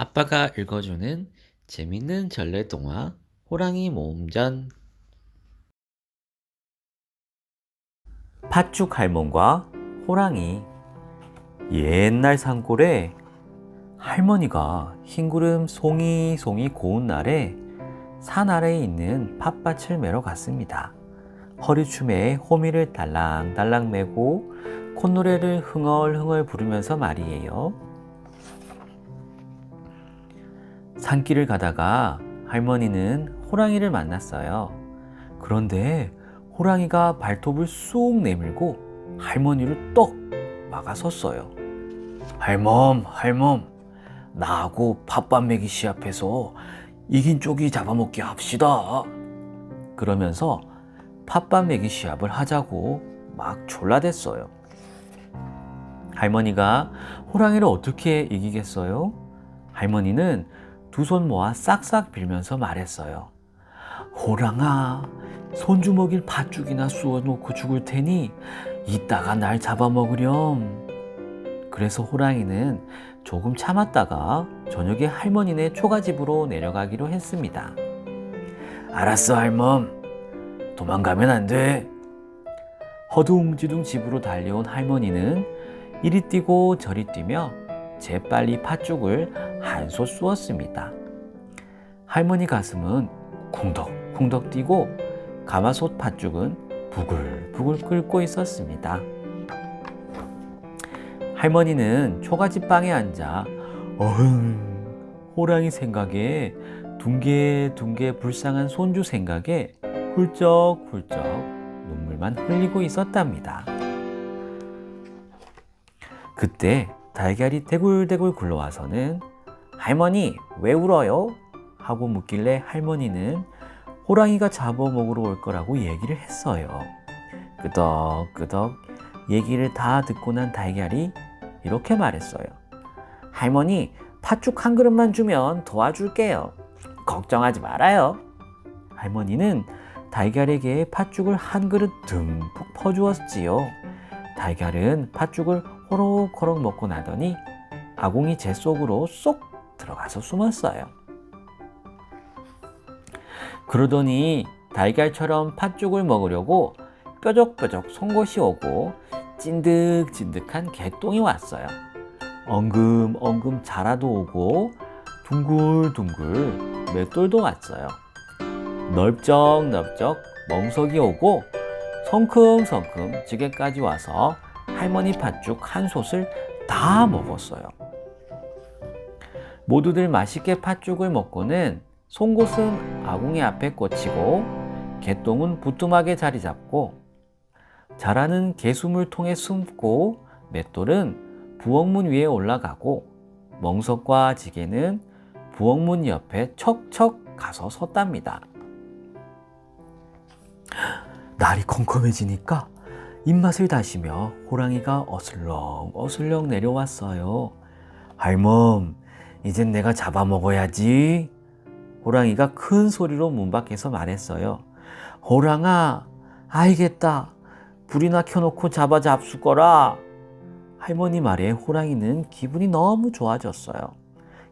아빠가 읽어주는 재밌는 전래동화 호랑이 모음전. 팥죽 할멈과 호랑이. 옛날 산골에 할머니가 흰구름 송이송이 고운 날에 산 아래에 있는 팥밭을 매러 갔습니다. 허리춤에 호미를 달랑달랑 메고 콧노래를 흥얼흥얼 부르면서 말이에요. 산길을 가다가 할머니는 호랑이를 만났어요. 그런데 호랑이가 발톱을 쑥 내밀고 할머니를 떡 막아섰어요. 할멈, 나하고 팥밥 매기 시합해서 이긴 쪽이 잡아먹게 합시다. 그러면서 팥밥 매기 시합을 하자고 막 졸라댔어요. 할머니가 호랑이를 어떻게 이기겠어요? 할머니는 두 손 모아 싹싹 빌면서 말했어요. 호랑아, 손주 먹일 팥죽이나 쑤어놓고 죽을 테니 이따가 날 잡아먹으렴. 그래서 호랑이는 조금 참았다가 저녁에 할머니네 초가집으로 내려가기로 했습니다. 알았어, 할멈. 도망가면 안 돼. 허둥지둥 집으로 달려온 할머니는 이리 뛰고 저리 뛰며 재빨리 팥죽을 한솥 쑤었습니다. 할머니 가슴은 쿵덕쿵덕 뛰고 가마솥 팥죽은 부글부글 끓고 있었습니다. 할머니는 초가집방에 앉아 어흥, 호랑이 생각에 둥개둥개 불쌍한 손주 생각에 훌쩍훌쩍 눈물만 흘리고 있었답니다. 그때 달걀이 대굴대굴 굴러와서는 할머니 왜 울어요? 하고 묻길래 할머니는 호랑이가 잡아먹으러 올 거라고 얘기를 했어요. 끄덕끄덕 얘기를 다 듣고 난 달걀이 이렇게 말했어요. 할머니, 팥죽 한 그릇만 주면 도와줄게요. 걱정하지 말아요. 할머니는 달걀에게 팥죽을 한 그릇 듬뿍 퍼주었지요. 달걀은 팥죽을 호록호록 먹고 나더니 아궁이 재 속으로 쏙 들어가서 숨었어요. 그러더니 달걀처럼 팥죽을 먹으려고 뾰족뾰족 송곳이 오고 찐득찐득한 개똥이 왔어요. 엉금엉금 자라도 오고 둥글둥글 맷돌도 왔어요. 넓적넓적 멍석이 오고 성큼성큼 찌개까지 와서 할머니 팥죽 한 솥을 다 먹었어요. 모두들 맛있게 팥죽을 먹고는 송곳은 아궁이 앞에 꽂히고 개똥은 부뚜막에 자리 잡고 자라는 개수물통에 숨고 맷돌은 부엌문 위에 올라가고 멍석과 지게는 부엌문 옆에 척척 가서 섰답니다. 날이 컴컴해지니까 입맛을 다시며 호랑이가 어슬렁어슬렁 내려왔어요. 할멈, 이젠 내가 잡아먹어야지. 호랑이가 큰 소리로 문 밖에서 말했어요. 호랑아, 알겠다. 불이나 켜놓고 잡수거라. 할머니 말에 호랑이는 기분이 너무 좋아졌어요.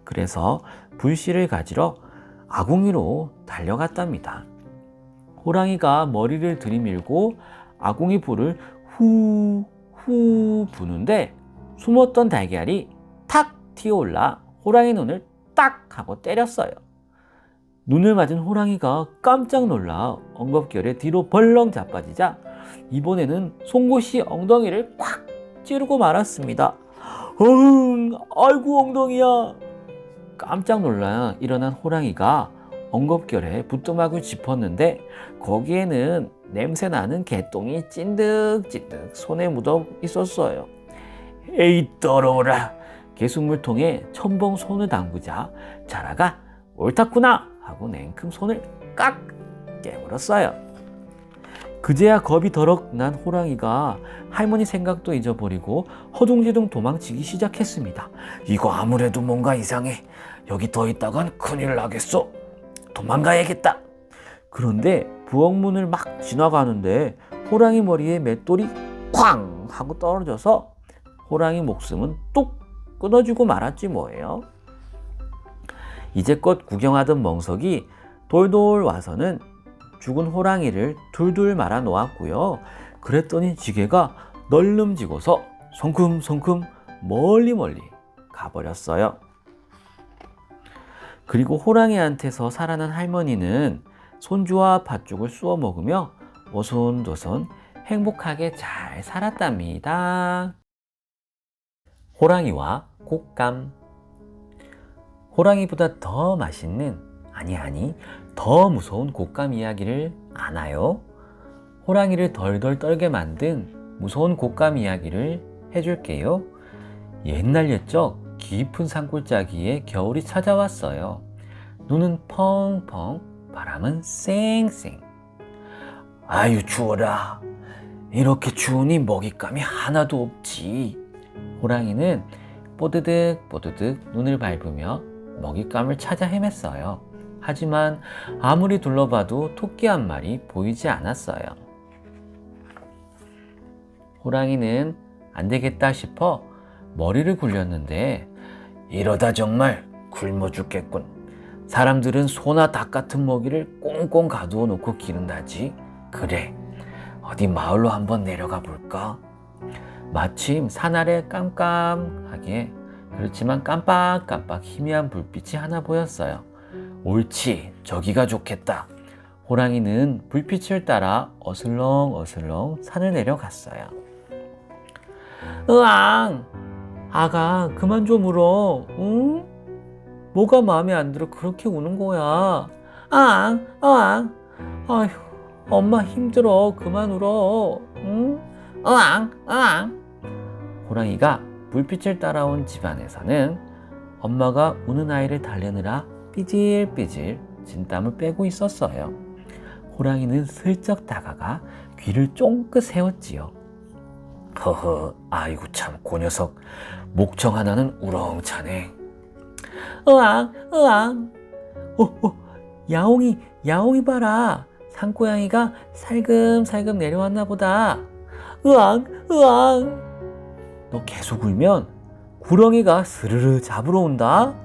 그래서 불씨를 가지러 아궁이로 달려갔답니다. 호랑이가 머리를 들이밀고 아궁이 불을 후 부는데 숨었던 달걀이 탁 튀어올라 호랑이 눈을 딱 하고 때렸어요. 눈을 맞은 호랑이가 깜짝 놀라 엉겁결에 뒤로 벌렁 자빠지자 이번에는 송곳이 엉덩이를 콱 찌르고 말았습니다. 아이고 엉덩이야. 깜짝 놀라 일어난 호랑이가 엉겁결에 부뚜막을 짚었는데 거기에는 냄새나는 개똥이 찐득찐득 손에 묻어 있었어요. 에이 더러워라. 개수물통에 첨벙 손을 담그자 자라가 옳았구나 하고 냉큼 손을 깍 깨물었어요. 그제야 겁이 더럭 난 호랑이가 할머니 생각도 잊어버리고 허둥지둥 도망치기 시작했습니다. 이거 아무래도 뭔가 이상해. 여기 더 있다간 큰일 나겠어. 도망가야겠다. 그런데 부엌문을 막 지나가는데 호랑이 머리에 맷돌이 쾅 하고 떨어져서 호랑이 목숨은 뚝 끊어지고 말았지 뭐예요. 이제껏 구경하던 멍석이 돌돌 와서는 죽은 호랑이를 둘둘 말아 놓았고요. 그랬더니 지게가 널름지고서 성큼성큼 멀리 가버렸어요. 그리고 호랑이한테서 살아난 할머니는 손주와 팥죽을 쑤어 먹으며 오손도손 행복하게 잘 살았답니다. 호랑이와 곶감. 호랑이보다 더 맛있는, 아니 더 무서운 곶감 이야기를 아나요? 호랑이를 덜덜 떨게 만든 무서운 곶감 이야기를 해줄게요. 옛날 옛적 깊은 산골짜기에 겨울이 찾아왔어요. 눈은 펑펑, 바람은 쌩쌩. 아유 추워라. 이렇게 추우니 먹잇감이 하나도 없지. 호랑이는 뽀드득 눈을 밟으며 먹잇감을 찾아 헤맸어요. 하지만 아무리 둘러봐도 토끼 한 마리 보이지 않았어요. 호랑이는 안 되겠다 싶어 머리를 굴렸는데 이러다 정말 굶어 죽겠군. 사람들은 소나 닭 같은 먹이를 꽁꽁 가두어 놓고 기른다지. 그래, 어디 마을로 한번 내려가 볼까? 마침 산 아래 깜깜하게, 그렇지만 깜빡깜빡 희미한 불빛이 하나 보였어요. 옳지, 저기가 좋겠다. 호랑이는 불빛을 따라 어슬렁어슬렁 산을 내려갔어요. 으앙! 아가, 그만 좀 울어. 응? 뭐가 마음에 안 들어 그렇게 우는 거야? 앙! 아휴, 엄마 힘들어. 그만 울어. 응? 으앙! 호랑이가 불빛을 따라온 집안에서는 엄마가 우는 아이를 달래느라 삐질삐질 진땀을 빼고 있었어요. 호랑이는 슬쩍 다가가 귀를 쫑긋 세웠지요. 허허, 아이고 참, 그 녀석 목청 하나는 우렁차네. 으앙. 야옹이 봐라. 산고양이가 살금살금 내려왔나 보다. 으앙. 너 계속 울면 구렁이가 스르르 잡으러 온다.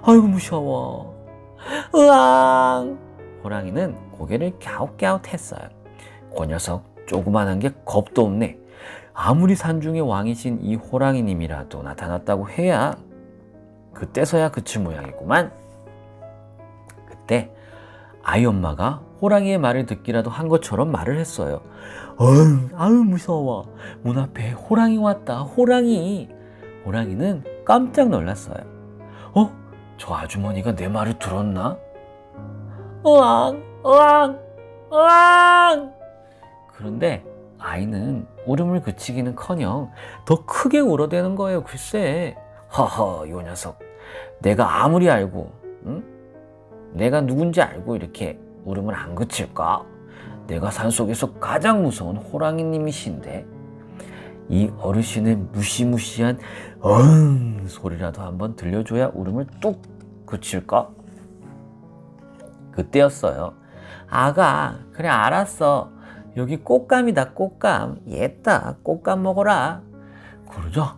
아이고 무서워. 으앙. 호랑이는 고개를 갸웃갸웃했어요. 그 녀석 조그만한 게 겁도 없네. 아무리 산중의 왕이신 이 호랑이님이라도 나타났다고 해야 그때서야 그칠 모양이구만. 그때 아이 엄마가 호랑이의 말을 듣기라도 한 것처럼 말을 했어요. 아유 무서워. 문 앞에 호랑이 왔다. 호랑이. 호랑이는 깜짝 놀랐어요. 저 아주머니가 내 말을 들었나? 으앙. 그런데 아이는 울음을 그치기는커녕 더 크게 울어대는 거예요. 글쎄. 허허, 요 녀석. 내가 아무리 알고, 응? 내가 누군지 알고 이렇게 울음을 안 그칠까? 내가 산속에서 가장 무서운 호랑이님이신데 이 어르신의 무시무시한 소리라도 한번 들려줘야 울음을 뚝 그칠까? 그때였어요. 아가, 그래 알았어. 여기 꽃감이다. 꽃감. 얘다. 꽃감 먹어라. 그러자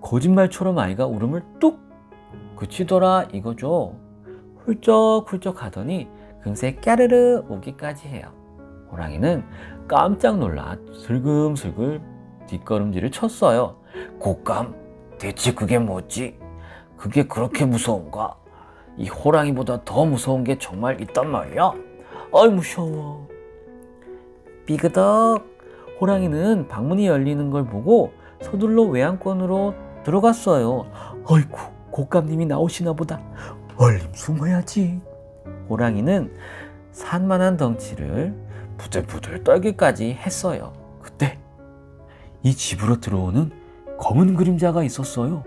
거짓말처럼 아이가 울음을 뚝 그치더라 이거죠. 훌쩍훌쩍 하더니 금세 까르르 오기까지 해요. 호랑이는 깜짝 놀라 슬금슬금 뒷걸음질을 쳤어요. 꽃감? 대체 그게 뭐지? 그게 그렇게 무서운가? 이 호랑이보다 더 무서운 게 정말 있단 말이야? 아이 무서워. 삐그덕. 호랑이는 방문이 열리는 걸 보고 서둘러 외양권으로 들어갔어요. 아이고, 곶감님이 나오시나 보다. 얼른 숨어야지. 호랑이는 산만한 덩치를 부들부들 떨기까지 했어요. 그때 이 집으로 들어오는 검은 그림자가 있었어요.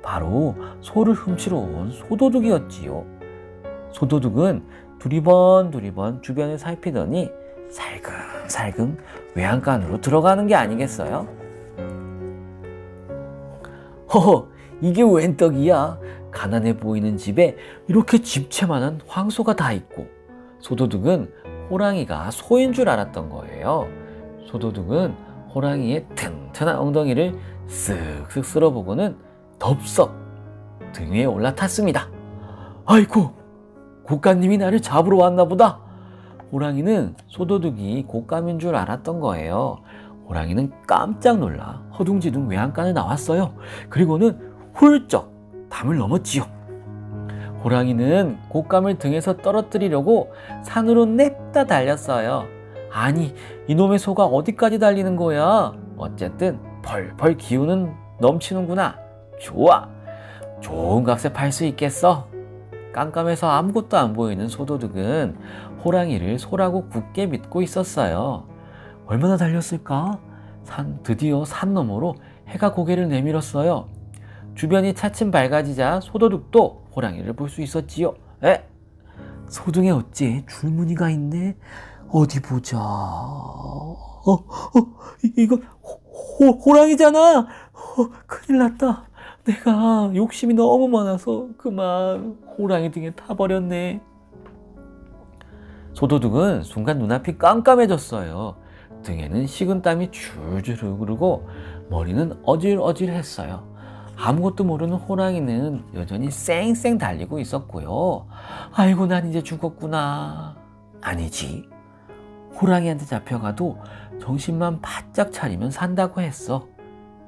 바로 소를 훔치러 온 소도둑이었지요. 소도둑은 두리번 주변을 살피더니 살금살금 외양간으로 들어가는 게 아니겠어요? 허허, 이게 웬 떡이야. 가난해 보이는 집에 이렇게 집채만한 황소가 다 있고. 소도둑은 호랑이가 소인 줄 알았던 거예요. 소도둑은 호랑이의 튼튼한 엉덩이를 쓱쓱 쓸어보고는 덥석 등 위에 올라탔습니다. 아이고, 곶감님이 나를 잡으러 왔나 보다. 호랑이는 소도둑이 곶감인 줄 알았던 거예요. 호랑이는 깜짝 놀라 허둥지둥 외양간을 나왔어요. 그리고는 훌쩍 담을 넘었지요. 호랑이는 곶감을 등에서 떨어뜨리려고 산으로 냅다 달렸어요. 아니, 이놈의 소가 어디까지 달리는 거야? 어쨌든 펄펄 기운은 넘치는구나. 좋아, 좋은 값에 팔 수 있겠어. 깜깜해서 아무것도 안 보이는 소도둑은 호랑이를 소라고 굳게 믿고 있었어요. 얼마나 달렸을까? 드디어 산 너머로 해가 고개를 내밀었어요. 주변이 차츰 밝아지자 소도둑도 호랑이를 볼 수 있었지요. 소등에 어째 줄무늬가 있네. 어디 보자. 이거 호랑이잖아. 큰일 났다. 내가 욕심이 너무 많아서 그만 호랑이 등에 타버렸네. 소도둑은 순간 눈앞이 깜깜해졌어요. 등에는 식은땀이 줄줄 흐르고 머리는 어질어질했어요. 아무것도 모르는 호랑이는 여전히 쌩쌩 달리고 있었고요. 아이고, 난 이제 죽었구나. 아니지. 호랑이한테 잡혀가도 정신만 바짝 차리면 산다고 했어.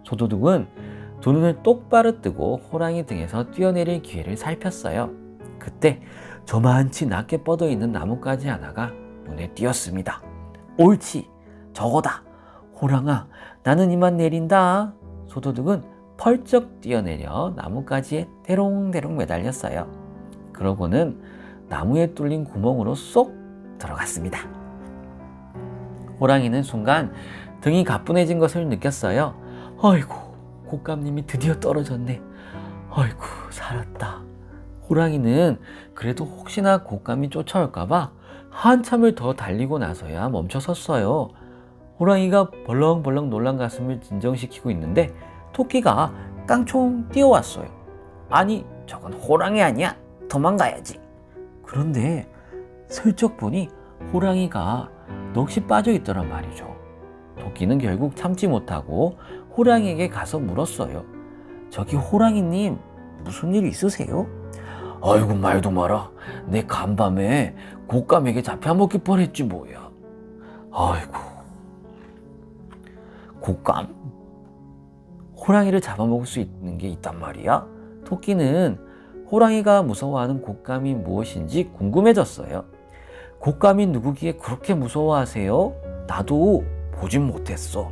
소도둑은 두 눈을 똑바로 뜨고 호랑이 등에서 뛰어내릴 기회를 살폈어요. 그때 저만치 낮게 뻗어 있는 나뭇가지 하나가 눈에 띄었습니다. 옳지, 저거다. 호랑아, 나는 이만 내린다. 소도둑은 펄쩍 뛰어내려 나뭇가지에 대롱대롱 매달렸어요. 그러고는 나무에 뚫린 구멍으로 쏙 들어갔습니다. 호랑이는 순간 등이 가뿐해진 것을 느꼈어요. 아이고, 곶감님이 드디어 떨어졌네. 아이고, 살았다. 호랑이는 그래도 혹시나 곶감이 쫓아올까봐 한참을 더 달리고 나서야 멈춰섰어요. 호랑이가 벌렁벌렁 놀란 가슴을 진정시키고 있는데 토끼가 깡총 뛰어왔어요. 아니, 저건 호랑이 아니야. 도망가야지. 그런데 슬쩍 보니 호랑이가 넋이 빠져 있더란 말이죠. 토끼는 결국 참지 못하고 호랑이에게 가서 물었어요. 저기 호랑이님, 무슨 일 있으세요? 아이고, 말도 마라. 내 간밤에 곶감에게 잡혀먹힐 뻔했지 뭐야. 아이고, 곶감? 호랑이를 잡아먹을 수 있는 게 있단 말이야? 토끼는 호랑이가 무서워하는 곶감이 무엇인지 궁금해졌어요. 곶감이 누구기에 그렇게 무서워하세요? 나도 보진 못했어.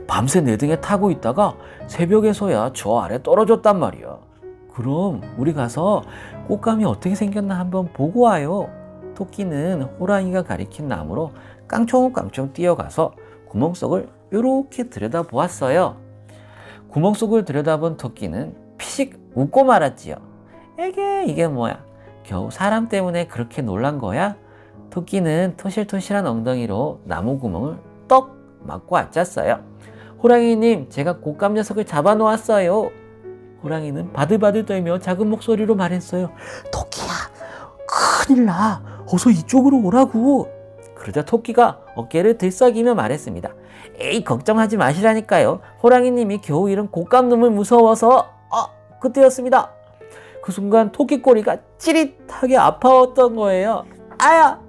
밤새 내 등에 타고 있다가 새벽에서야 저 아래 떨어졌단 말이야. 그럼 우리 가서 곶감이 어떻게 생겼나 한번 보고 와요. 토끼는 호랑이가 가리킨 나무로 깡총깡총 뛰어가서 구멍 속을 요렇게 들여다보았어요. 구멍 속을 들여다본 토끼는 피식 웃고 말았지요. 에게, 이게 뭐야? 겨우 사람 때문에 그렇게 놀란 거야? 토끼는 토실토실한 엉덩이로 나무 구멍을 떡 맞고 앉았어요. 호랑이님, 제가 곶감 녀석을 잡아놓았어요. 호랑이는 바들바들 떨며 작은 목소리로 말했어요. 토끼야, 큰일 나. 어서 이쪽으로 오라고. 그러자 토끼가 어깨를 들썩이며 말했습니다. 에이, 걱정하지 마시라니까요. 호랑이님이 겨우 이런 곶감놈을 무서워서. 그때였습니다. 그 순간 토끼 꼬리가 찌릿하게 아파왔던 거예요. 아야!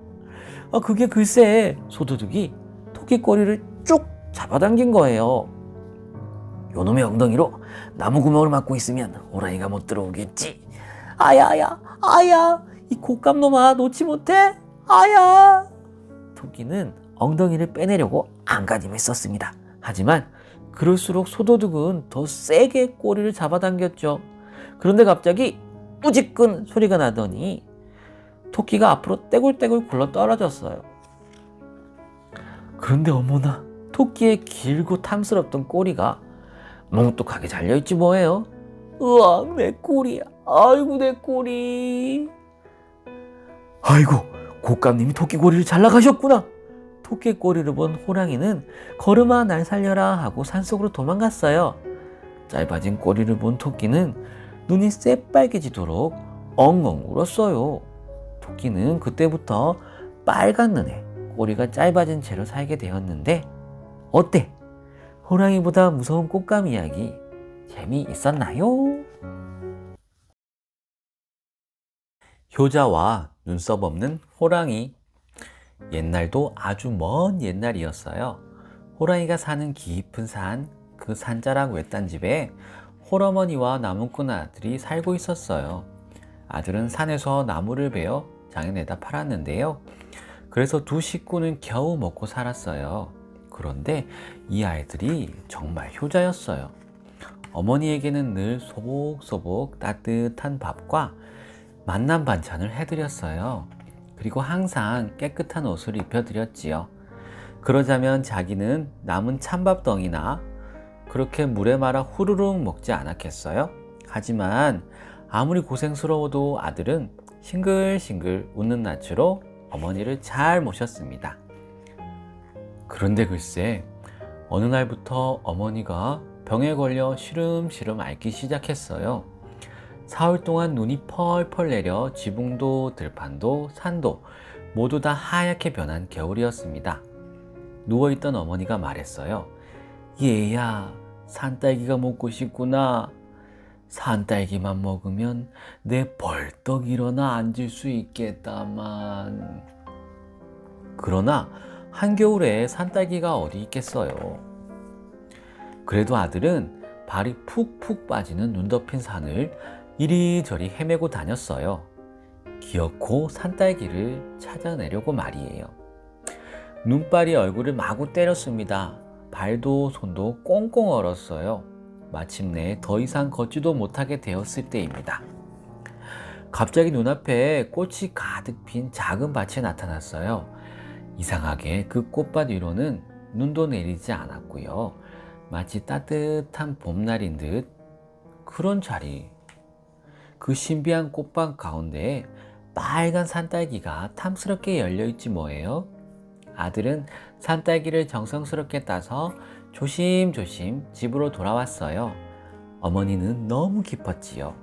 그게 글쎄 소도둑이 토끼 꼬리를 쭉 잡아당긴 거예요. 요놈의 엉덩이로 나무 구멍을 막고 있으면 호랑이가 못 들어오겠지. 아야, 이 곶감놈아, 놓지 못해. 아야! 토끼는 엉덩이를 빼내려고 안간힘을 썼습니다. 하지만 그럴수록 소도둑은 더 세게 꼬리를 잡아당겼죠. 그런데 갑자기 뿌지끈 소리가 나더니 토끼가 앞으로 떼굴떼굴 굴러 떨어졌어요. 그런데 어머나, 토끼의 길고 탐스럽던 꼬리가 뭉뚝하게 잘려있지 뭐예요. 으악, 내 꼬리야. 아이고, 내 꼬리. 아이고, 곶감님이 토끼 꼬리를 잘라가셨구나. 토끼 꼬리를 본 호랑이는 걸음아 날 살려라 하고 산속으로 도망갔어요. 짧아진 꼬리를 본 토끼는 눈이 새빨개지도록 엉엉 울었어요. 토끼는 그때부터 빨간 눈에 꼬리가 짧아진 채로 살게 되었는데, 어때? 호랑이보다 무서운 곶감 이야기 재미있었나요? 효자와 눈썹 없는 호랑이. 옛날도 아주 먼 옛날이었어요. 호랑이가 사는 깊은 산, 그 산자락 외딴 집에 홀어머니와 나무꾼 아들이 살고 있었어요. 아들은 산에서 나무를 베어 장에 내다 팔았는데요. 그래서 두 식구는 겨우 먹고 살았어요. 그런데 이 아이들이 정말 효자였어요. 어머니에게는 늘 소복소복 따뜻한 밥과 맛난 반찬을 해드렸어요. 그리고 항상 깨끗한 옷을 입혀드렸지요. 그러자면 자기는 남은 찬밥덩이나 그렇게 물에 말아 후루룩 먹지 않았겠어요? 하지만 아무리 고생스러워도 아들은 싱글싱글 웃는 낯으로 어머니를 잘 모셨습니다. 그런데 글쎄, 어느 날부터 어머니가 병에 걸려 시름시름 앓기 시작했어요. 사흘 동안 눈이 펄펄 내려 지붕도 들판도 산도 모두 다 하얗게 변한 겨울이었습니다. 누워있던 어머니가 말했어요. 얘야, 산딸기가 먹고 싶구나. 산딸기만 먹으면 내 벌떡 일어나 앉을 수 있겠다만. 그러나 한겨울에 산딸기가 어디 있겠어요. 그래도 아들은 발이 푹푹 빠지는 눈 덮인 산을 이리저리 헤매고 다녔어요. 기어코 산딸기를 찾아내려고 말이에요. 눈발이 얼굴을 마구 때렸습니다. 발도 손도 꽁꽁 얼었어요. 마침내 더 이상 걷지도 못하게 되었을 때입니다. 갑자기 눈앞에 꽃이 가득 핀 작은 밭이 나타났어요. 이상하게 그 꽃밭 위로는 눈도 내리지 않았고요. 마치 따뜻한 봄날인 듯 그런 자리. 그 신비한 꽃밭 가운데에 빨간 산딸기가 탐스럽게 열려있지 뭐예요. 아들은 산딸기를 정성스럽게 따서 조심조심 집으로 돌아왔어요. 어머니는 너무 기뻤지요.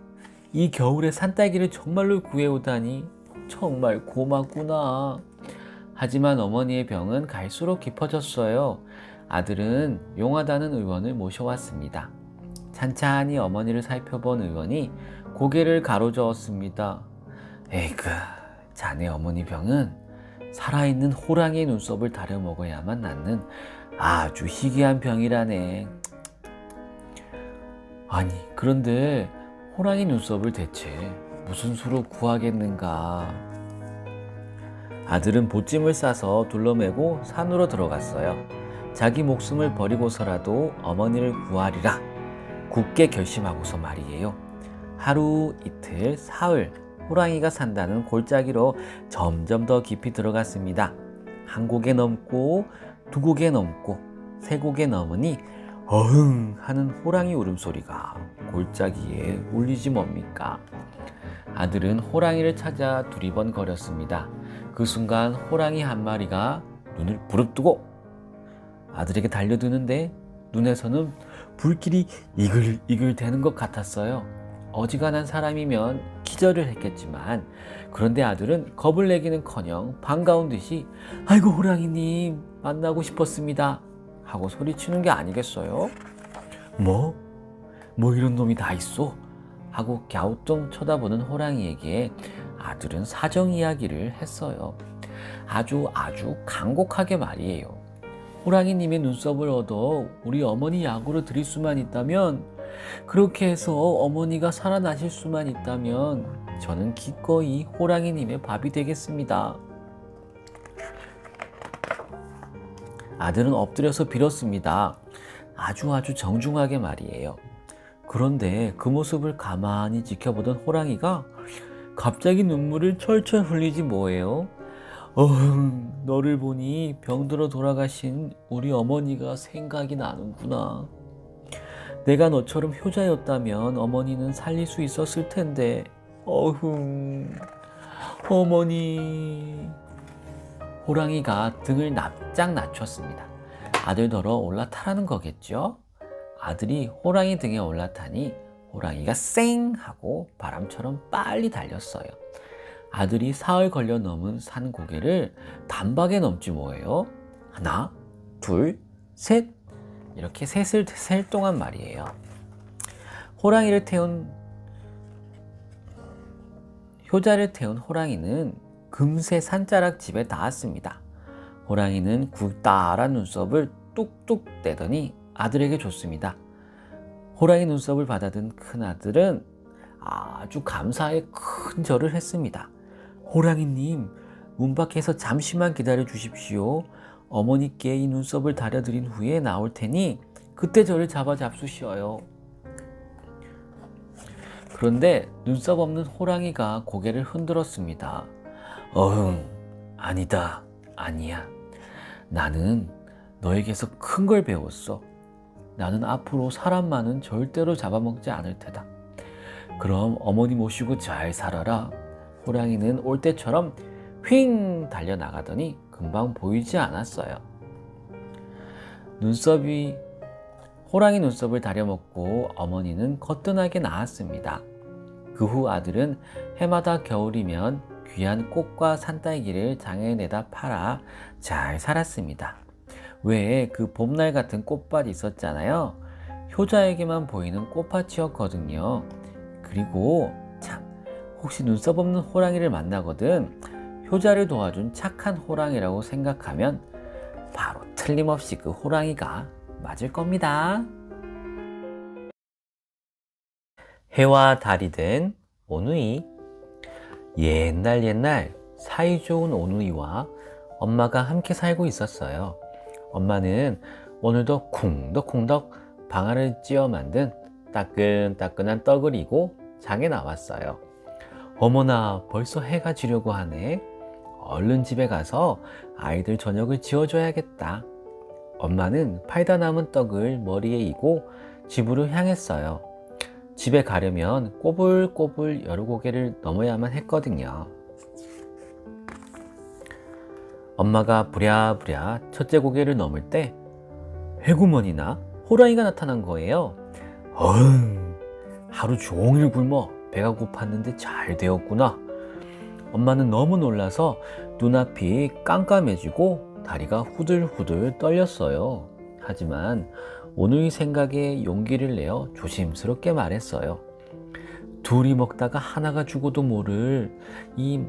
이 겨울에 산딸기를 정말로 구해오다니 정말 고맙구나. 하지만 어머니의 병은 갈수록 깊어졌어요. 아들은 용하다는 의원을 모셔왔습니다. 찬찬히 어머니를 살펴본 의원이 고개를 가로저었습니다. 에이그, 자네 어머니 병은 살아있는 호랑이의 눈썹을 다려 먹어야만 낫는 아주 희귀한 병이라네. 아니, 그런데 호랑이 눈썹을 대체 무슨 수로 구하겠는가? 아들은 보찜을 싸서 둘러매고 산으로 들어갔어요. 자기 목숨을 버리고서라도 어머니를 구하리라 굳게 결심하고서 말이에요. 하루, 이틀, 사흘 호랑이가 산다는 골짜기로 점점 더 깊이 들어갔습니다. 한 고개 넘고 두 고개 넘고 세 고개 넘으니 어흥 하는 호랑이 울음소리가 골짜기에 울리지 뭡니까? 아들은 호랑이를 찾아 두리번거렸습니다. 그 순간 호랑이 한 마리가 눈을 부릅뜨고 아들에게 달려드는데 눈에서는 불길이 이글이글 대는 것 같았어요. 어지간한 사람이면 기절을 했겠지만 그런데 아들은 겁을 내기는커녕 반가운 듯이 아이고 호랑이님 만나고 싶었습니다 하고 소리치는 게 아니겠어요? 뭐 이런 놈이 다 있어? 하고 갸우뚱 쳐다보는 호랑이에게 아들은 사정 이야기를 했어요. 아주 간곡하게 말이에요. 호랑이님의 눈썹을 얻어 우리 어머니 약으로 드릴 수만 있다면, 그렇게 해서 어머니가 살아나실 수만 있다면 저는 기꺼이 호랑이님의 밥이 되겠습니다. 아들은 엎드려서 빌었습니다. 아주 정중하게 말이에요. 그런데 그 모습을 가만히 지켜보던 호랑이가 갑자기 눈물을 철철 흘리지 뭐예요. 너를 보니 병들어 돌아가신 우리 어머니가 생각이 나는구나. 내가 너처럼 효자였다면 어머니는 살릴 수 있었을 텐데. 어머니. 호랑이가 등을 납작 낮췄습니다. 아들더러 올라타라는 거겠죠? 아들이 호랑이 등에 올라타니 호랑이가 쌩 하고 바람처럼 빨리 달렸어요. 아들이 사흘 걸려 넘은 산 고개를 단박에 넘지 뭐예요. 하나, 둘, 셋, 이렇게 셋을 셀 동안 말이에요. 호랑이를 태운 효자를 태운 호랑이는 금세 산자락 집에 닿았습니다. 호랑이는 굵다란 눈썹을 뚝뚝 떼더니 아들에게 줬습니다. 호랑이 눈썹을 받아든 큰아들은 아주 감사의 큰 절을 했습니다. 호랑이님, 문 밖에서 잠시만 기다려 주십시오. 어머니께 이 눈썹을 다려드린 후에 나올 테니 그때 저를 잡아 잡수시어요. 그런데 눈썹 없는 호랑이가 고개를 흔들었습니다. 어흥, 아니다, 아니야. 나는 너에게서 큰 걸 배웠어. 나는 앞으로 사람만은 절대로 잡아먹지 않을 테다. 그럼 어머니 모시고 잘 살아라. 호랑이는 올 때처럼 휙 달려나가더니 금방 보이지 않았어요. 호랑이 눈썹을 다려먹고 어머니는 거뜬하게 나았습니다. 그 후 아들은 해마다 겨울이면 귀한 꽃과 산딸기를 장에 내다 팔아 잘 살았습니다. 왜 그 봄날 같은 꽃밭이 있었잖아요. 효자에게만 보이는 꽃밭이었거든요. 그리고 참, 혹시 눈썹 없는 호랑이를 만나거든 효자를 도와준 착한 호랑이라고 생각하면 바로 틀림없이 그 호랑이가 맞을 겁니다. 해와 달이 된 오누이. 옛날 사이좋은 오누이와 엄마가 함께 살고 있었어요. 엄마는 오늘도 쿵덕쿵덕 방아를 찧어 만든 따끈따끈한 떡을 이고 장에 나왔어요. 어머나, 벌써 해가 지려고 하네. 얼른 집에 가서 아이들 저녁을 지어줘야겠다. 엄마는 팔다 남은 떡을 머리에 이고 집으로 향했어요. 집에 가려면 꼬불꼬불 여러 고개를 넘어야만 했거든요. 엄마가 부랴부랴 첫째 고개를 넘을 때 회구먼이나 호랑이가 나타난 거예요. 어흥, 하루 종일 굶어 배가 고팠는데 잘 되었구나. 엄마는 너무 놀라서 눈앞이 깜깜해지고 다리가 후들후들 떨렸어요. 하지만 오누이 생각에 용기를 내어 조심스럽게 말했어요. 둘이 먹다가 하나가 죽어도 모를 이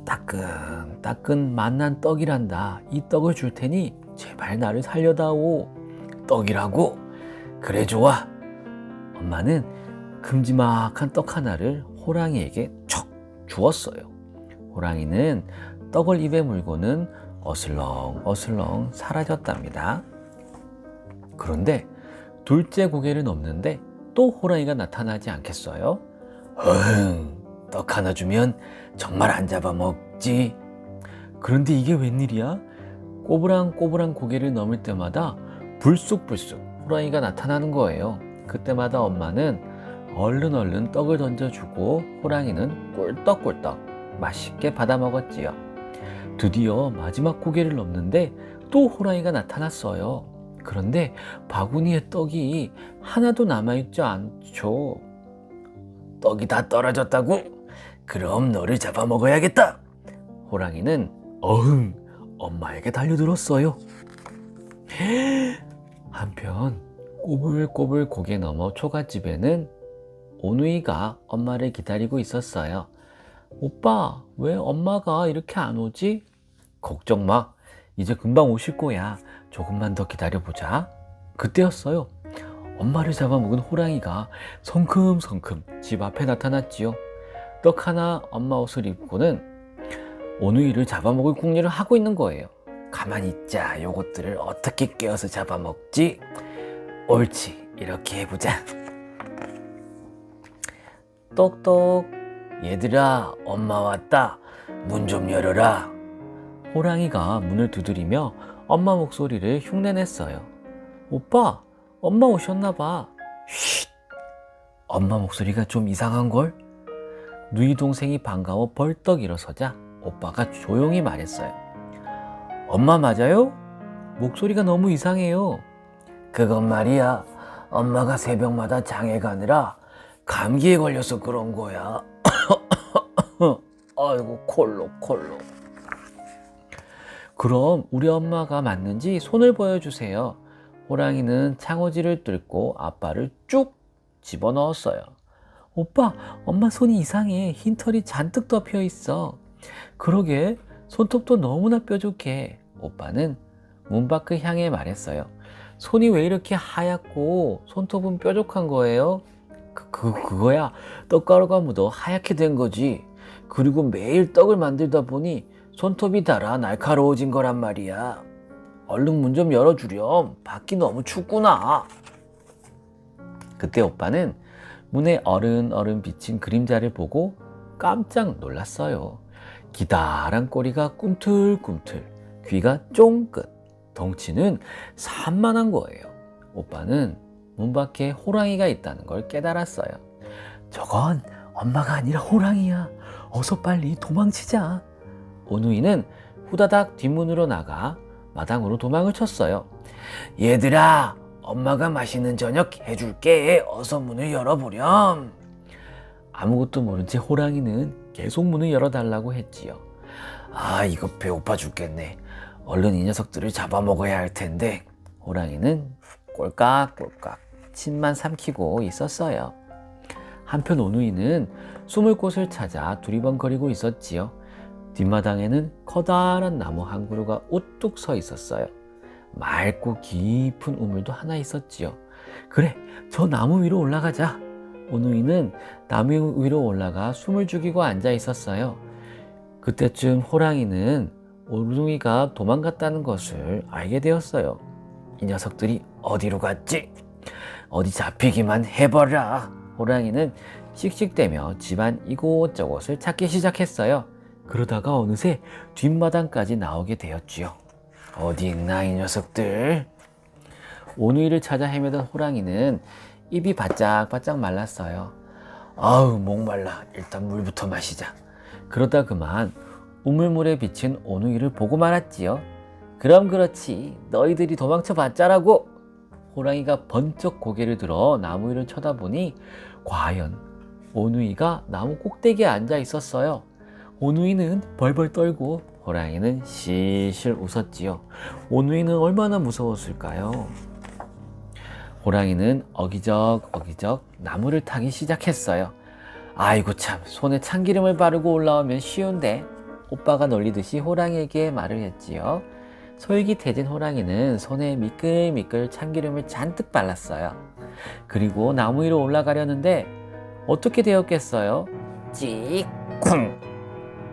따끈따끈 맛난 떡이란다. 이 떡을 줄 테니 제발 나를 살려다오. 떡이라고? 그래, 좋아. 엄마는 큼지막한 떡 하나를 호랑이에게 척 주었어요. 호랑이는 떡을 입에 물고는 어슬렁어슬렁 사라졌답니다. 그런데 둘째 고개를 넘는데 또 호랑이가 나타나지 않겠어요? 떡 하나 주면 정말 안 잡아먹지. 그런데 이게 웬일이야? 꼬부랑꼬부랑 고개를 넘을 때마다 불쑥불쑥 호랑이가 나타나는 거예요. 그때마다 엄마는 얼른 떡을 던져주고 호랑이는 꿀떡꿀떡 맛있게 받아먹었지요. 드디어 마지막 고개를 넘는데 또 호랑이가 나타났어요. 그런데 바구니에 떡이 하나도 남아있지 않죠. 떡이 다 떨어졌다고? 그럼 너를 잡아먹어야겠다. 호랑이는 어흥 엄마에게 달려들었어요. 한편 꼬불꼬불 고개 넘어 초가집에는 오누이가 엄마를 기다리고 있었어요. 오빠, 왜 엄마가 이렇게 안 오지? 걱정 마. 이제 금방 오실 거야. 조금만 더 기다려보자. 그때였어요. 엄마를 잡아먹은 호랑이가 성큼성큼 집 앞에 나타났지요. 떡 하나 엄마 옷을 입고는 오누이를 잡아먹을 궁리를 하고 있는 거예요. 가만히 있자. 요것들을 어떻게 깨어서 잡아먹지? 옳지, 이렇게 해보자. 똑똑. 얘들아, 엄마 왔다. 문 좀 열어라. 호랑이가 문을 두드리며 엄마 목소리를 흉내냈어요. 오빠, 엄마 오셨나봐. 쉿! 엄마 목소리가 좀 이상한걸? 누이 동생이 반가워 벌떡 일어서자 오빠가 조용히 말했어요. 엄마 맞아요? 목소리가 너무 이상해요. 그건 말이야, 엄마가 새벽마다 장에 가느라 감기에 걸려서 그런 거야. 아이고, 콜록. 그럼 우리 엄마가 맞는지 손을 보여주세요. 호랑이는 창호지를 뚫고 앞발을 쭉 집어넣었어요. 오빠, 엄마 손이 이상해. 흰 털이 잔뜩 덮여 있어. 그러게, 손톱도 너무나 뾰족해. 오빠는 문 밖을 향해 말했어요. 손이 왜 이렇게 하얗고 손톱은 뾰족한 거예요? 그거야. 떡가루가 묻어 하얗게 된 거지. 그리고 매일 떡을 만들다 보니 손톱이 닳아 날카로워진 거란 말이야. 얼른 문 좀 열어주렴. 밖이 너무 춥구나. 그때 오빠는 문에 어른어른 비친 그림자를 보고 깜짝 놀랐어요. 기다란 꼬리가 꿈틀꿈틀, 귀가 쫑긋, 덩치는 산만한 거예요. 오빠는 문 밖에 호랑이가 있다는 걸 깨달았어요. 저건 엄마가 아니라 호랑이야. 어서 빨리 도망치자. 오누이는 후다닥 뒷문으로 나가 마당으로 도망을 쳤어요. 얘들아, 엄마가 맛있는 저녁 해줄게. 어서 문을 열어보렴. 아무것도 모른 채 호랑이는 계속 문을 열어달라고 했지요. 아, 이거 배고파 죽겠네. 얼른 이 녀석들을 잡아먹어야 할 텐데. 호랑이는 꼴깍꼴깍 침만 삼키고 있었어요. 한편 오누이는 숨을 곳을 찾아 두리번거리고 있었지요. 뒷마당에는 커다란 나무 한 그루가 우뚝 서 있었어요. 맑고 깊은 우물도 하나 있었지요. 그래, 저 나무 위로 올라가자. 오누이는 나무 위로 올라가 숨을 죽이고 앉아 있었어요. 그때쯤 호랑이는 오누이가 도망갔다는 것을 알게 되었어요. 이 녀석들이 어디로 갔지? 어디 잡히기만 해봐라. 호랑이는 씩씩대며 집안 이곳저곳을 찾기 시작했어요. 그러다가 어느새 뒷마당까지 나오게 되었지요. 어디 있나 이 녀석들? 오누이를 찾아 헤매던 호랑이는 입이 바짝바짝 말랐어요. 아우, 목말라. 일단 물부터 마시자. 그러다 그만 우물물에 비친 오누이를 보고 말았지요. 그럼 그렇지, 너희들이 도망쳐 봤자라고. 호랑이가 번쩍 고개를 들어 나무 위를 쳐다보니 과연 오누이가 나무 꼭대기에 앉아 있었어요. 오누이는 벌벌 떨고 호랑이는 실실 웃었지요. 오누이는 얼마나 무서웠을까요? 호랑이는 어기적 나무를 타기 시작했어요. 아이고 참, 손에 참기름을 바르고 올라오면 쉬운데. 오빠가 놀리듯이 호랑이에게 말을 했지요. 솔깃해진 호랑이는 손에 미끌미끌 참기름을 잔뜩 발랐어요. 그리고 나무 위로 올라가려는데 어떻게 되었겠어요? 찌쿵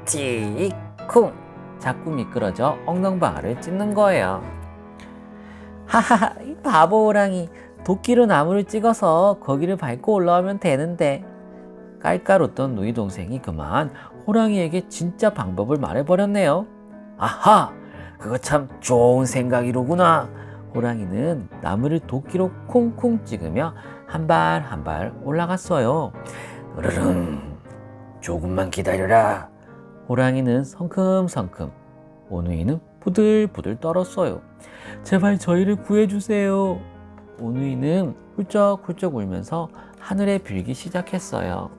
찌쿵, 자꾸 미끄러져 엉덩방아를 찢는 거예요. 하하하, 이 바보 호랑이. 도끼로 나무를 찍어서 거기를 밟고 올라오면 되는데. 깔깔 웃던 누이 동생이 그만 호랑이에게 진짜 방법을 말해버렸네요. 아하, 그거 참 좋은 생각이로구나. 호랑이는 나무를 도끼로 쿵쿵 찍으며 한 발 한 발 올라갔어요. 으르릉, 조금만 기다려라. 호랑이는 성큼성큼, 오누이는 부들부들 떨었어요. 제발 저희를 구해주세요. 오누이는 훌쩍훌쩍 울면서 하늘에 빌기 시작했어요.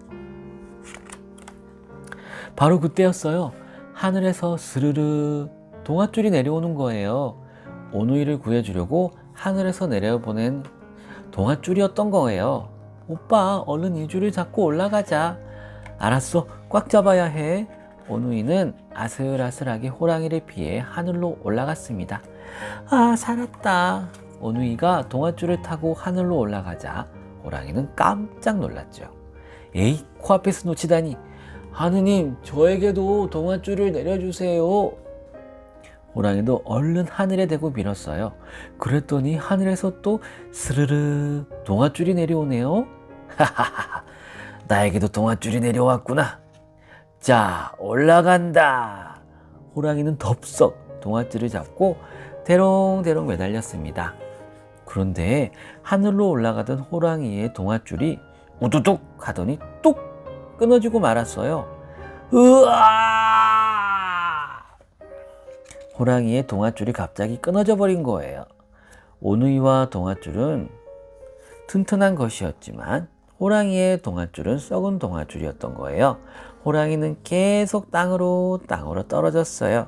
바로 그때였어요. 하늘에서 스르르 동아줄이 내려오는 거예요. 오누이를 구해주려고 하늘에서 내려보낸 동아줄이었던 거예요. 오빠, 얼른 이 줄을 잡고 올라가자. 알았어, 꽉 잡아야 해. 오누이는 아슬아슬하게 호랑이를 피해 하늘로 올라갔습니다. 아, 살았다. 오누이가 동아줄을 타고 하늘로 올라가자 호랑이는 깜짝 놀랐죠. 에이, 코앞에서 놓치다니. 하느님, 저에게도 동아줄을 내려주세요. 호랑이도 얼른 하늘에 대고 빌었어요. 그랬더니 하늘에서 또 스르르 동아줄이 내려오네요. 하하하, 나에게도 동아줄이 내려왔구나. 자, 올라간다. 호랑이는 덥석 동아줄을 잡고 대롱대롱 매달렸습니다. 그런데 하늘로 올라가던 호랑이의 동아줄이 우두둑 하더니 뚝 끊어지고 말았어요. 으아! 호랑이의 동아줄이 갑자기 끊어져 버린 거예요. 오누이와 동아줄은 튼튼한 것이었지만 호랑이의 동아줄은 썩은 동아줄이었던 거예요. 호랑이는 계속 땅으로 떨어졌어요.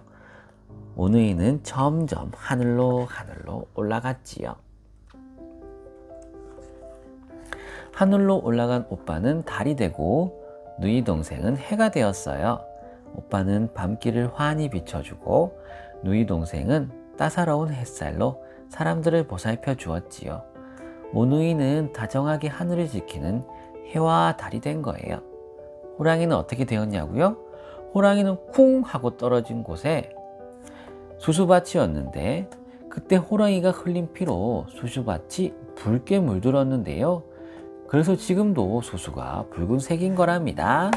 오누이는 점점 하늘로 올라갔지요. 하늘로 올라간 오빠는 달이 되고 누이 동생은 해가 되었어요. 오빠는 밤길을 환히 비춰주고 누이 동생은 따사로운 햇살로 사람들을 보살펴 주었지요. 오누이는 다정하게 하늘을 지키는 해와 달이 된 거예요. 호랑이는 어떻게 되었냐고요? 호랑이는 쿵 하고 떨어진 곳에 수수밭이었는데 그때 호랑이가 흘린 피로 수수밭이 붉게 물들었는데요. 그래서 지금도 수수가 붉은색인 거랍니다.